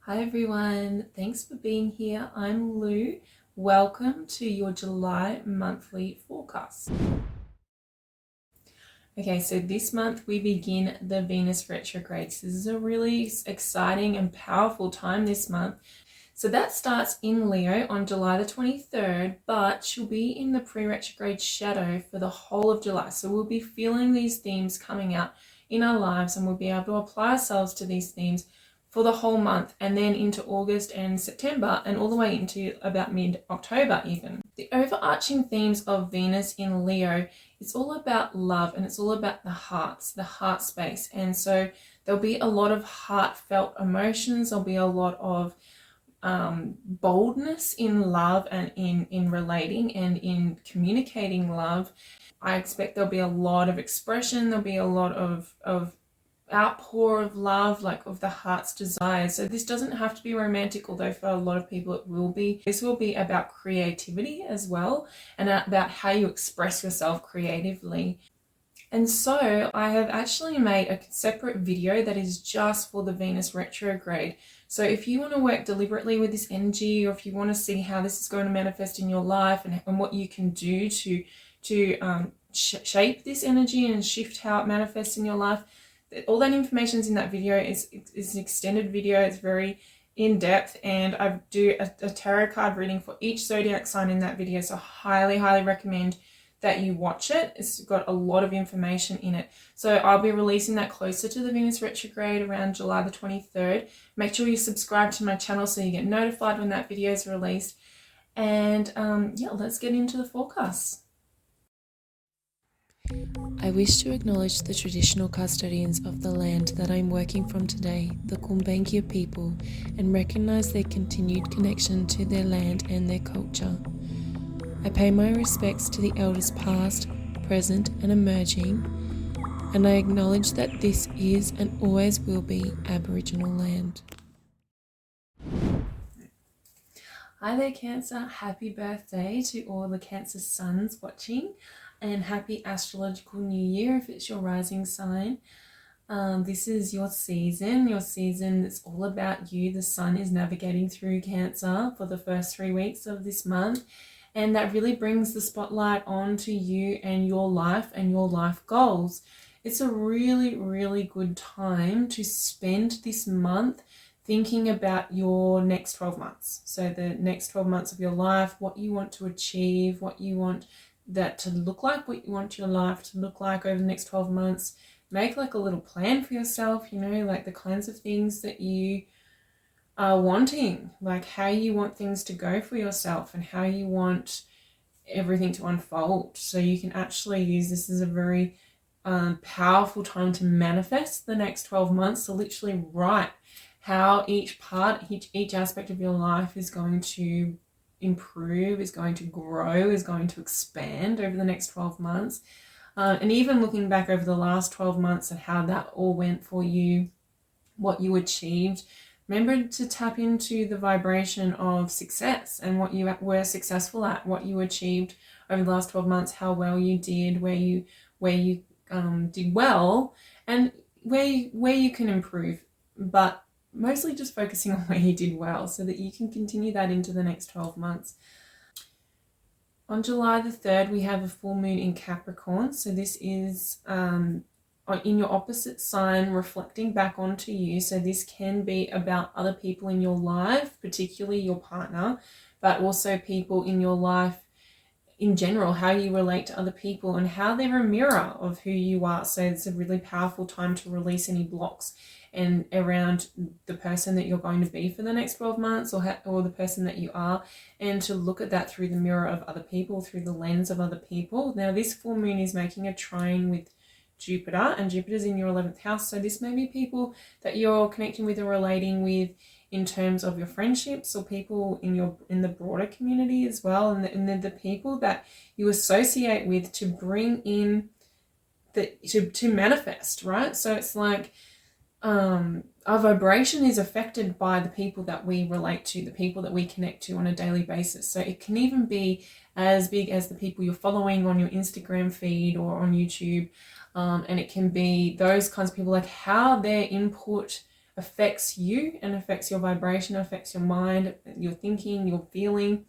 Hi everyone, thanks for being here. I'm Lou. Welcome to your July monthly forecast. Okay, so this month we begin the Venus retrogrades. This is a really exciting and powerful time this month. So that starts in Leo on July the 23rd, but she'll be in the pre-retrograde shadow for the whole of July. So we'll be feeling these themes coming out in our lives, and we'll be able to apply ourselves to these themes for the whole month, and then into August and September, and all the way into about mid-October even. The overarching themes of Venus in Leo, it's all about love, and it's all about the hearts, the heart space. And so there'll be a lot of heartfelt emotions. There'll be a lot of boldness in love and in relating and in communicating love. I expect there'll be a lot of expression. There'll be a lot of outpour of love, like of the heart's desires. So this doesn't have to be romantic, although for a lot of people it will be. This will be about creativity as well, and about how you express yourself creatively. And so I have actually made a separate video that is just for the Venus retrograde. So if you want to work deliberately with this energy, or if you want to see how this is going to manifest in your life, and what you can do to shape this energy and shift how it manifests in your life, all that information is in that video. It's an extended video. It's very in depth, and I do a tarot card reading for each zodiac sign in that video. So highly recommend that you watch it. It's got a lot of information in it. So I'll be releasing that closer to the Venus retrograde around July the 23rd. Make sure you subscribe to my channel so you get notified when that video is released. And yeah, let's get into the forecast. I wish to acknowledge the traditional custodians of the land that I'm working from today, the Kumbankia people, and recognize their continued connection to their land and their culture. I pay my respects to the elders past, present, and emerging, and I acknowledge that this is and always will be Aboriginal land. Hi there, Cancer. Happy birthday to all the Cancer suns watching, and happy astrological new year if it's your rising sign. This is your season. It's all about you. The sun is navigating through Cancer for the first 3 weeks of this month, and that really brings the spotlight onto you and your life goals. It's a really good time to spend this month thinking about your next 12 months. So the next 12 months of your life, what you want to achieve, what you want that to look like, what you want your life to look like over the next 12 months. Make like a little plan for yourself, like the kinds of things that you are wanting, like how you want things to go for yourself and how you want everything to unfold. So you can actually use this as a very powerful time to manifest the next 12 months, to literally write how each aspect of your life is going to improve, is going to grow, is going to expand over the next 12 months. And even looking back over the last 12 months and how that all went for you, what you achieved. Remember to tap into the vibration of success and what you were successful at, what you achieved over the last 12 months, how well you did, where you did well, and where you can improve. But mostly just focusing on where you did well so that you can continue that into the next 12 months. On July the 3rd, we have a full moon in Capricorn. So this is in your opposite sign, reflecting back onto you. So this can be about other people in your life, particularly your partner, but also people in your life in general, how you relate to other people and how they're a mirror of who you are. So it's a really powerful time to release any blocks and around the person that you're going to be for the next 12 months, or the person that you are, and to look at that through the mirror of other people, through the lens of other people. Now this full moon is making a trine with Jupiter, and Jupiter's in your 11th house. So this may be people that you're connecting with or relating with in terms of your friendships, or people in the broader community as well, and the people that you associate with to bring in to manifest, right? So it's like our vibration is affected by the people that we relate to, the people that we connect to on a daily basis. So it can even be as big as the people you're following on your Instagram feed or on YouTube, and it can be those kinds of people, like how their input affects you and affects your vibration, affects your mind, your thinking, your feeling,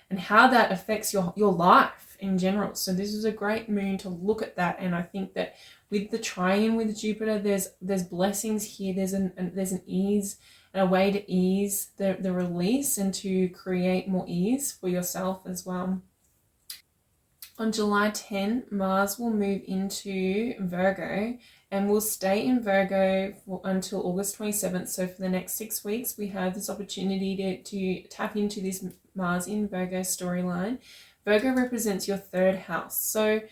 and how that affects your life in general. So this is a great moon to look at that. And I think that with the trine with Jupiter, there's blessings here. There's an ease and a way to ease the release and to create more ease for yourself as well. On July 10, Mars will move into Virgo and will stay in Virgo until August 27th. So for the next 6 weeks, we have this opportunity to tap into this Mars in Virgo storyline. Virgo represents your third house. So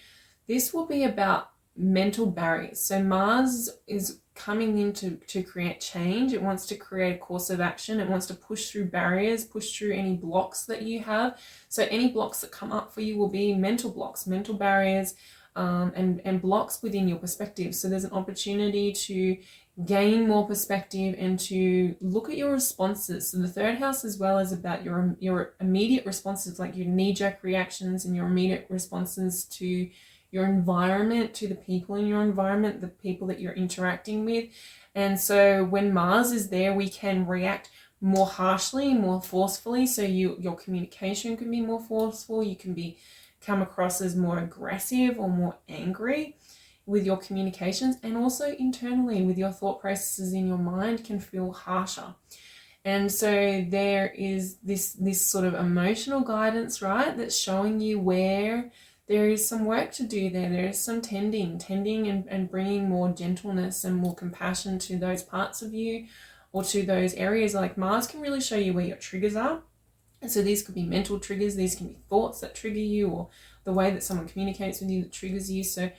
this will be about mental barriers. So Mars is coming in to create change. It wants to create a course of action. It wants to push through barriers, push through any blocks that you have. So any blocks that come up for you will be mental blocks, mental barriers, and blocks within your perspective. So there's an opportunity to gain more perspective and to look at your responses. So the third house as well is about your immediate responses, like your knee-jerk reactions and your immediate responses to your environment, to the people in your environment, the people that you're interacting with. And so when Mars is there, we can react more harshly, more forcefully. So your communication can be more forceful. You can come across as more aggressive or more angry with your communications, and also internally with your thought processes in your mind can feel harsher. And so there is this sort of emotional guidance, right, that's showing you where there is some work to do there. There is some tending and bringing more gentleness and more compassion to those parts of you or to those areas. Like Mars can really show you where your triggers are. And so these could be mental triggers. These can be thoughts that trigger you, or the way that someone communicates with you that triggers you. So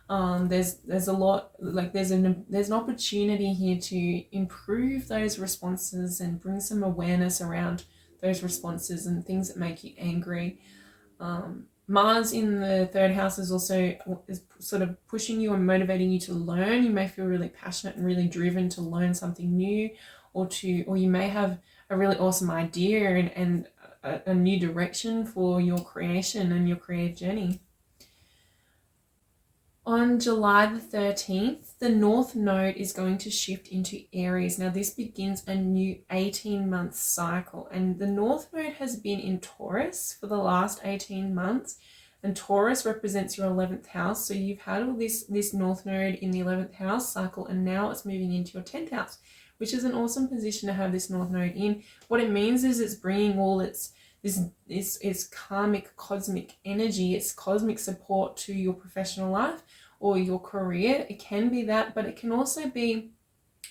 there's a lot, like there's an opportunity here to improve those responses and bring some awareness around those responses and things that make you angry. Mars in the third house is also sort of pushing you and motivating you to learn. You may feel really passionate and really driven to learn something new, or you may have a really awesome idea and a new direction for your creation and your creative journey. On July the 13th, the North Node is going to shift into Aries. Now this begins a new 18-month cycle, and the North Node has been in Taurus for the last 18 months, and Taurus represents your 11th house. So you've had all this North Node in the 11th house cycle, and now it's moving into your 10th house, which is an awesome position to have this North Node in. What it means is it's bringing all its karmic, cosmic energy, its cosmic support to your professional life or your career. It can be that, but it can also be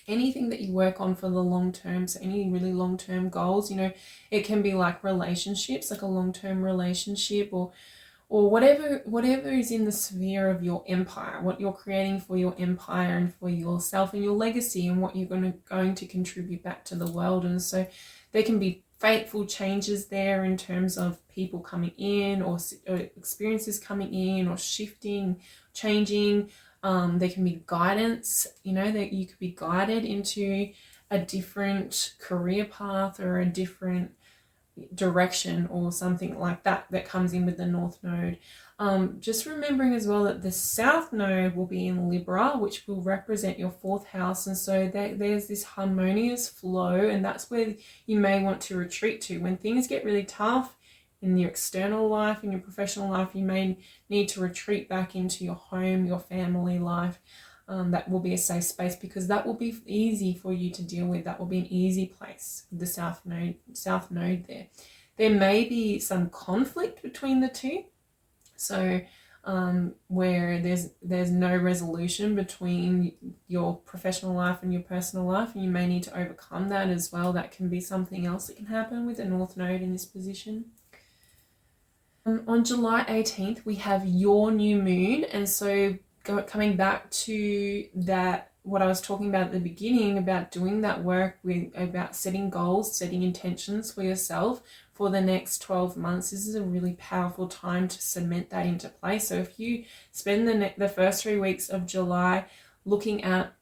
anything that you work on for the long term. So any really long-term goals, it can be like relationships, like a long-term relationship, or whatever is in the sphere of your empire, what you're creating for your empire and for yourself and your legacy, and what you're going to contribute back to the world. And so there can be fateful changes there in terms of people coming in, or experiences coming in, or shifting, changing. There can be guidance, that you could be guided into a different career path or a different direction or something like that comes in with the North Node. Just remembering as well that the South Node will be in Libra, which will represent your 4th house, and so there's this harmonious flow, and that's where you may want to retreat to when things get really tough in your external life, in your professional life. You may need to retreat back into your home, your family life. That will be a safe space, because that will be easy for you to deal with. That will be an easy place with the South Node there. There may be some conflict between the two. So where there's no resolution between your professional life and your personal life, and you may need to overcome that as well. That can be something else that can happen with the North Node in this position. On July 18th, we have your new moon, and so coming back to that, what I was talking about at the beginning, about doing that work about setting goals, setting intentions for yourself for the next 12 months. This is a really powerful time to cement that into place. So if you spend the first 3 weeks of July looking at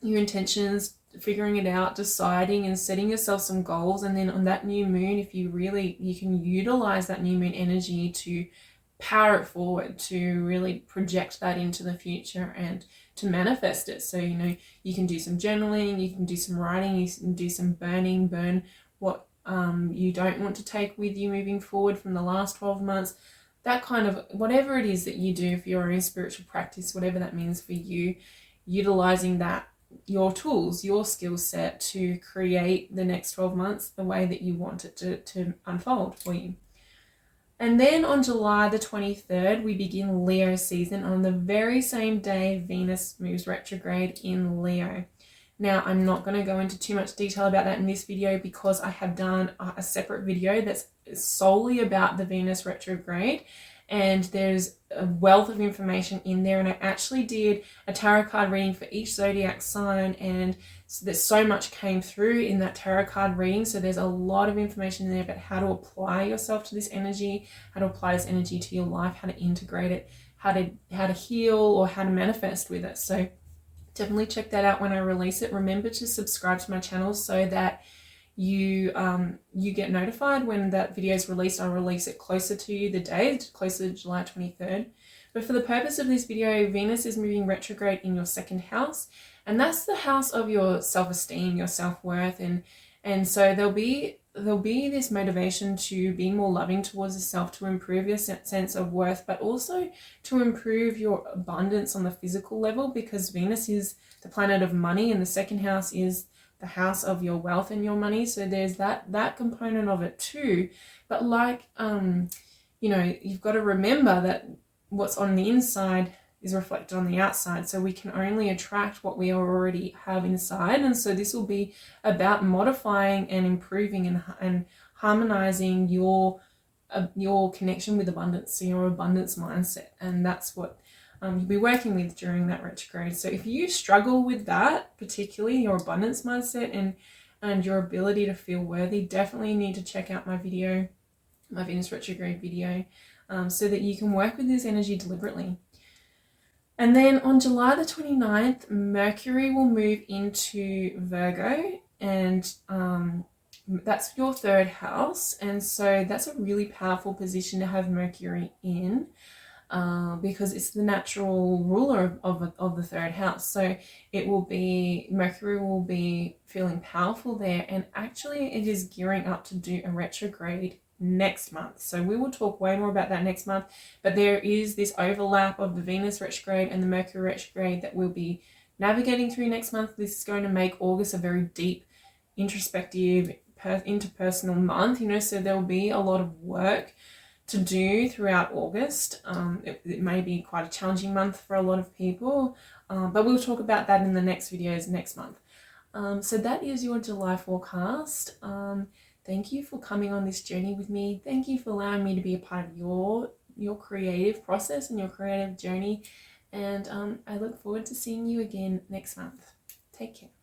your intentions, figuring it out, deciding and setting yourself some goals, and then on that new moon, you can utilize that new moon energy to power it forward, to really project that into the future and to manifest it. So, you know, you can do some journaling, you can do some writing, you can do some burn what you don't want to take with you moving forward from the last 12 months. That kind of, whatever it is that you do for your own spiritual practice, whatever that means for you, utilizing that, your tools, your skill set to create the next 12 months the way that you want it to unfold for you. And then on July the 23rd, we begin Leo season. On the very same day, Venus moves retrograde in Leo. Now, I'm not going to go into too much detail about that in this video because I have done a separate video that's solely about the Venus retrograde, and there's a wealth of information in there. And I actually did a tarot card reading for each zodiac sign, and there's so much came through in that tarot card reading. So there's a lot of information in there about how to apply yourself to this energy, how to apply this energy to your life, how to integrate it, how to heal, or how to manifest with it. So definitely check that out when I release it. Remember to subscribe to my channel so that you get notified when that video is released. I'll release it closer to you, the day, closer to July 23rd. But for the purpose of this video, Venus is moving retrograde in your second house, and that's the house of your self-esteem, your self-worth, and so there'll be this motivation to be more loving towards yourself, to improve your sense of worth, but also to improve your abundance on the physical level, because Venus is the planet of money and the second house is the house of your wealth and your money. So there's that component of it too. But like, you know, you've got to remember that what's on the inside is reflected on the outside. So we can only attract what we already have inside. And so this will be about modifying and improving and harmonizing your connection with abundance, so your abundance mindset. And that's what you'll be working with during that retrograde. So if you struggle with that, particularly your abundance mindset and your ability to feel worthy, definitely need to check out my video, my Venus retrograde video, so that you can work with this energy deliberately. And then on July the 29th, Mercury will move into Virgo, and that's your third house. And so that's a really powerful position to have Mercury in, because it's the natural ruler of the third house. So Mercury will be feeling powerful there, and actually it is gearing up to do a retrograde next month. So we will talk way more about that next month, but there is this overlap of the Venus retrograde and the Mercury retrograde that we'll be navigating through next month. This is going to make August a very deep, introspective, interpersonal month, you know, so there will be a lot of work to do throughout August. It may be quite a challenging month for a lot of people, but we'll talk about that in the next videos next month. So that is your July forecast. Thank you for coming on this journey with me. Thank you for allowing me to be a part of your creative process and your creative journey. And I look forward to seeing you again next month. Take care.